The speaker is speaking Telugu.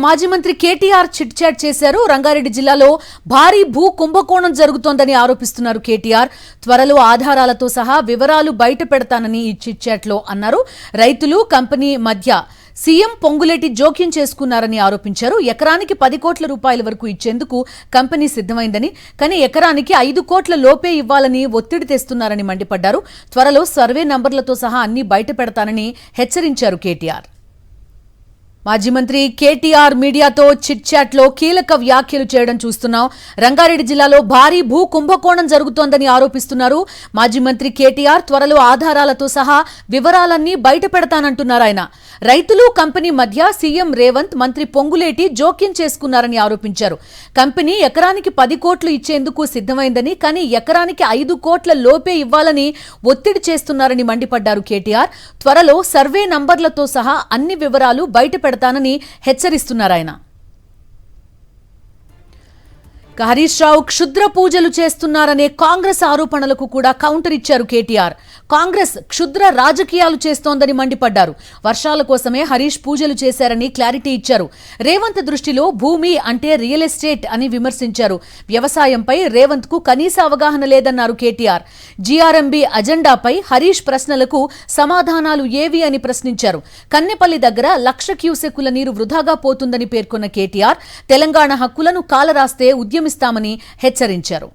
మాజీ మంత్రి కేటీఆర్ చిట్ చాట్ చేశారు. రంగారెడ్డి జిల్లాలో భారీ భూ కుంభకోణం జరుగుతోందని ఆరోపిస్తున్నారు కేటీఆర్. త్వరలో ఆధారాలతో సహా వివరాలు బయట పెడతానని ఈ చిట్ చాట్ లో అన్నారు. రైతులు కంపెనీ మధ్య సీఎం పొంగులేటి జోక్యం చేసుకున్నారని ఆరోపించారు. ఎకరానికి 10 కోట్ల రూపాయల వరకు ఇచ్చేందుకు కంపెనీ సిద్ధమైందని, కానీ ఎకరానికి 5 కోట్ల లోపే ఇవ్వాలని ఒత్తిడి తెస్తున్నారని మండిపడ్డారు. త్వరలో సర్వే నంబర్లతో సహా అన్ని బయట పెడతానని హెచ్చరించారు కేటీఆర్. మాజీ మంత్రి కేటీఆర్ మీడియాతో చిట్ చాట్ లో కీలక వ్యాఖ్యలు చేయడం చూస్తున్నాం. రంగారెడ్డి జిల్లాలో భారీ భూ కుంభకోణం జరుగుతోందని ఆరోపిస్తున్నారు. మాజీ మంత్రి కేటీఆర్ త్వరలో ఆధారాలతో సహా వివరాలన్నీ బయట పెడతానంటున్నారు ఆయన. రైతులు కంపెనీ మధ్య సీఎం రేవంత్, మంత్రి పొంగులేటి జోక్యం చేసుకున్నారని ఆరోపించారు. కంపెనీ ఎకరానికి 10 కోట్లు ఇచ్చేందుకు సిద్ధమైందని, కానీ ఎకరానికి 5 కోట్ల లోపే ఇవ్వాలని ఒత్తిడి చేస్తున్నారని మండిపడ్డారు కేటీఆర్. త్వరలో సర్వే నంబర్లతో సహా అన్ని వివరాలు బయట పెడతానని హెచ్చరిస్తున్నారు ఆయన. హరీష్ రావు క్షుద్ర పూజలు చేస్తున్నారనే కాంగ్రెస్ ఆరోపణలకు కూడా కౌంటర్ ఇచ్చారు కేటీఆర్. కాంగ్రెస్ క్షుద్ర రాజకీయాలు చేస్తోందని మండిపడ్డారు. వర్షాల కోసమే హరీష్ పూజలు చేశారని క్లారిటీ ఇచ్చారు. రేవంత్ దృష్టిలో భూమి అంటే రియల్ ఎస్టేట్ అని విమర్శించారు. వ్యవసాయంపై రేవంత్ కు కనీస అవగాహన లేదన్నారు కేటీఆర్. జీఆర్ఎంబీ అజెండాపై హరీష్ ప్రశ్నలకు సమాధానాలు ఏవి అని ప్రశ్నించారు. కన్నెపల్లి దగ్గర 1,00,000 క్యూసెక్కుల నీరు వృధాగా పోతుందని పేర్కొన్న కేటీఆర్ తెలంగాణ హక్కులను కాలరాస్తే ఉద్యమిస్తామని హెచ్చరించారు.